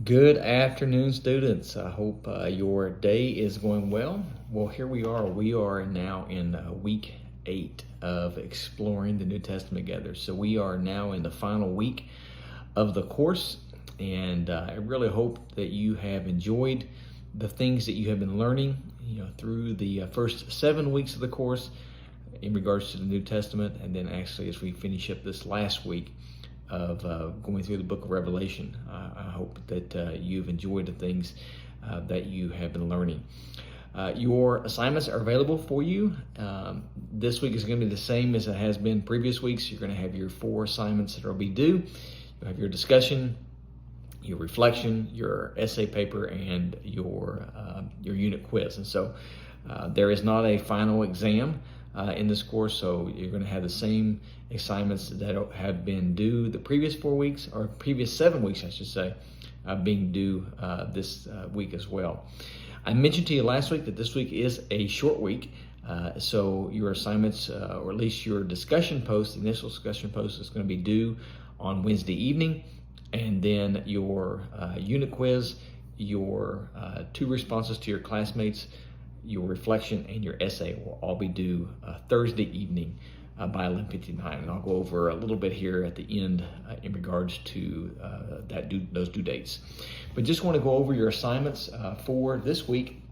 Good afternoon, students. I hope your day is going well. Well, here we are. We are now in week 8 of exploring the New Testament together. So we are now in the final week of the course, and I really hope that you have enjoyed the things that you have been learning, through the first 7 weeks of the course in regards to the New Testament, and then actually as we finish up this last week of going through the book of Revelation. I hope that you've enjoyed the things that you have been learning. Your assignments are available for you. This week is going to be the same as it has been previous weeks. You're going to have your 4 assignments that will be due. You'll have your discussion, your reflection, your essay paper, and your unit quiz. And so there is not a final exam in this course, so you're going to have the same assignments that have been due the previous 4 weeks, or previous 7 weeks, I should say, being due this week as well. I mentioned to you last week that this week is a short week, so your assignments, or at least your discussion post, the initial discussion post, is going to be due on Wednesday evening, and then your unit quiz, your 2 responses to your classmates, your reflection, and your essay will all be due Thursday evening by 11:59. And I'll go over a little bit here at the end in regards to those due dates. But just want to go over your assignments for this week.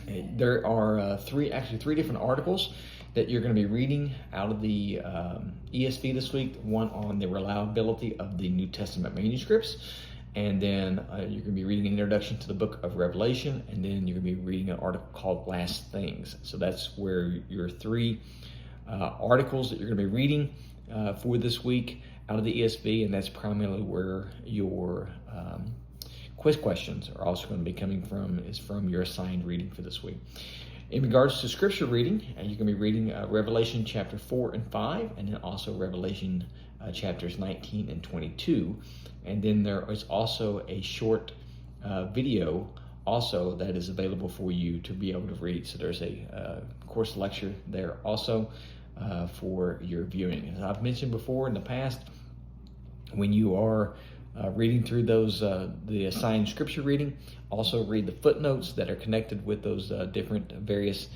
There are three different articles that you're going to be reading out of the ESV this week. One on the reliability of the New Testament manuscripts. And then you're going to be reading an introduction to the book of Revelation, and then you're going to be reading an article called Last Things. So that's where your 3 articles that you're going to be reading for this week out of the ESV, and that's primarily where your quiz questions are also going to be coming from, is from your assigned reading for this week. In regards to scripture reading, you're going to be reading Revelation chapter 4 and 5, and then also Revelation chapters 19 and 22. And then there is also a short video also that is available for you to be able to read. So there's a course lecture there also for your viewing. As I've mentioned before in the past, when you are reading through those, the assigned scripture reading, also read the footnotes that are connected with those different various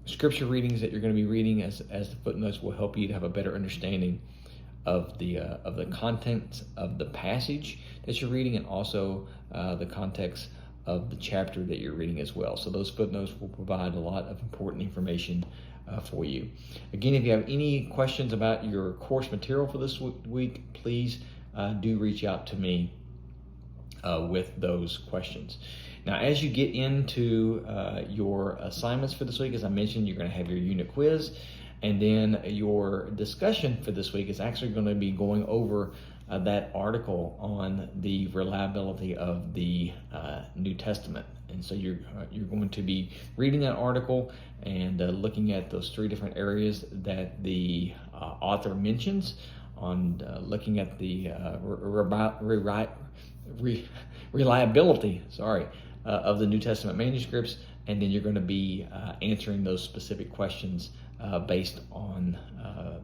scripture readings that you're going to be reading, as the footnotes will help you to have a better understanding of the content of the passage that you're reading, and also the context of the chapter that you're reading as well. So those footnotes will provide a lot of important information for you. Again, if you have any questions about your course material for this week, please do reach out to me with those questions. Now, as you get into your assignments for this week, as I mentioned, you're going to have your unit quiz, and then your discussion for this week is actually going to be going over that article on the reliability of the New Testament. And so you're going to be reading that article and looking at those 3 different areas that the author mentions, on looking at the reliability of the New Testament manuscripts, and then you're going to be answering those specific questions based on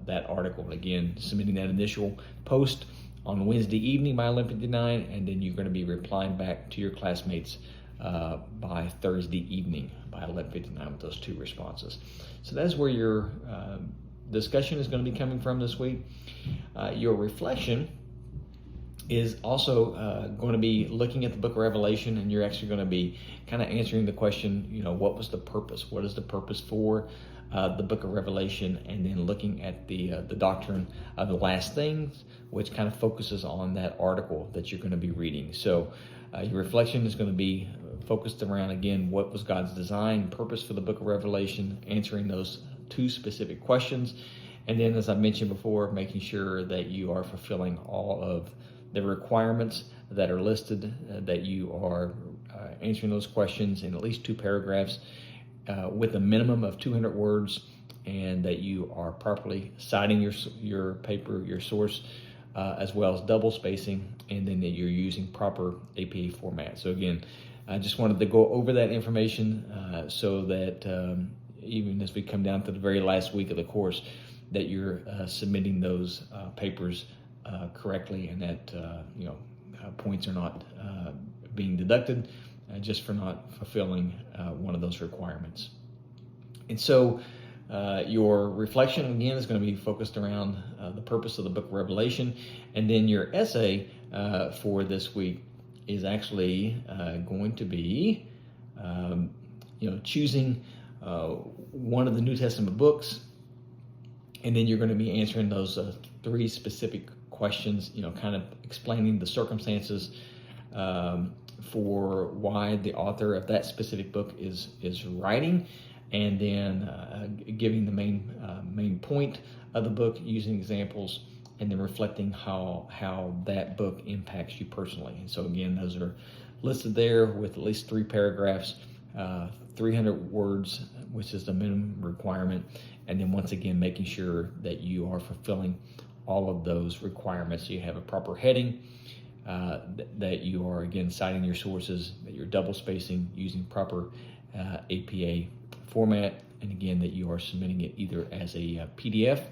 that article. And again, submitting that initial post on Wednesday evening by 11:59, and then you're going to be replying back to your classmates by Thursday evening by 11:59 with those 2 responses. So that's where your discussion is going to be coming from this week. Your reflection is also going to be looking at the book of Revelation, and you're actually going to be kind of answering the question, what was the purpose? What is the purpose for the book of Revelation? And then looking at the doctrine of the last things, which kind of focuses on that article that you're going to be reading. So your reflection is going to be focused around, again, what was God's design and purpose for the book of Revelation, answering those 2 specific questions. And then, as I mentioned before, making sure that you are fulfilling all of the requirements that are listed, that you are answering those questions in at least 2 paragraphs with a minimum of 200 words, and that you are properly citing your paper, your source, as well as double spacing, and then that you're using proper APA format. So again, I just wanted to go over that information so that even as we come down to the very last week of the course, that you're submitting those papers correctly, and that points are not being deducted just for not fulfilling one of those requirements. And so your reflection, again, is going to be focused around the purpose of the book of Revelation. And then your essay for this week is actually going to be, choosing one of the New Testament books. And then you're going to be answering those 3 specific questions, kind of explaining the circumstances for why the author of that specific book is writing, and then giving the main point of the book using examples, and then reflecting how that book impacts you personally. And so again, those are listed there with at least 3 paragraphs, 300 words, which is the minimum requirement. And then once again, making sure that you are fulfilling all of those requirements. So you have a proper heading, that you are, again, citing your sources, that you're double spacing, using proper APA format, and again, that you are submitting it either as a PDF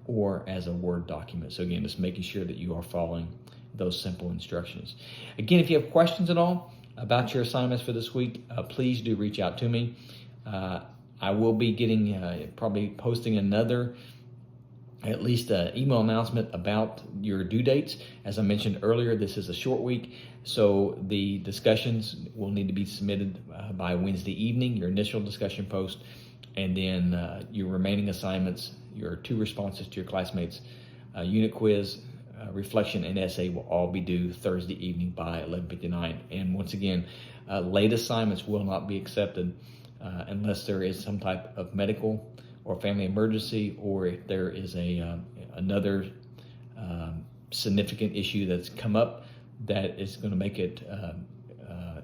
or as a Word document. So again, just making sure that you are following those simple instructions. Again, if you have questions at all about your assignments for this week, please do reach out to me. I will be getting, probably posting another, at least an email announcement about your due dates. As I mentioned earlier, this is a short week, so the discussions will need to be submitted by Wednesday evening, your initial discussion post, and then your remaining assignments, your 2 responses to your classmates, unit quiz, reflection, and essay will all be due Thursday evening by 11:59. And once again, late assignments will not be accepted unless there is some type of medical or family emergency, or if there is another significant issue that's come up that is going to make it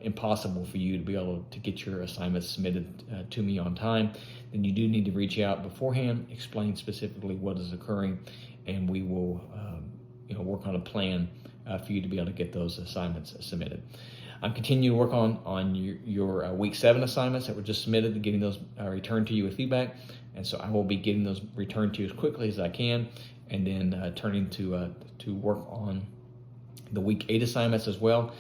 impossible for you to be able to get your assignments submitted to me on time. Then you do need to reach out beforehand, explain specifically what is occurring, and we will work on a plan for you to be able to get those assignments submitted. I'm continuing to work on your week 7 assignments that were just submitted, and getting those returned to you with feedback. And so I will be getting those returned to you as quickly as I can, and then turning to work on the week 8 assignments as well.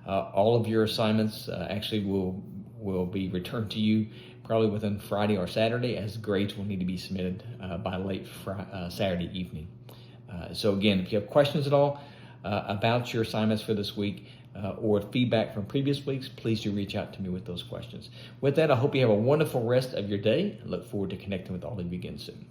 All of your assignments actually will be returned to you probably within Friday or Saturday, as grades will need to be submitted by late Saturday evening. So again, if you have questions at all about your assignments for this week, or feedback from previous weeks, please do reach out to me with those questions. With that, I hope you have a wonderful rest of your day. I look forward to connecting with all of you again soon.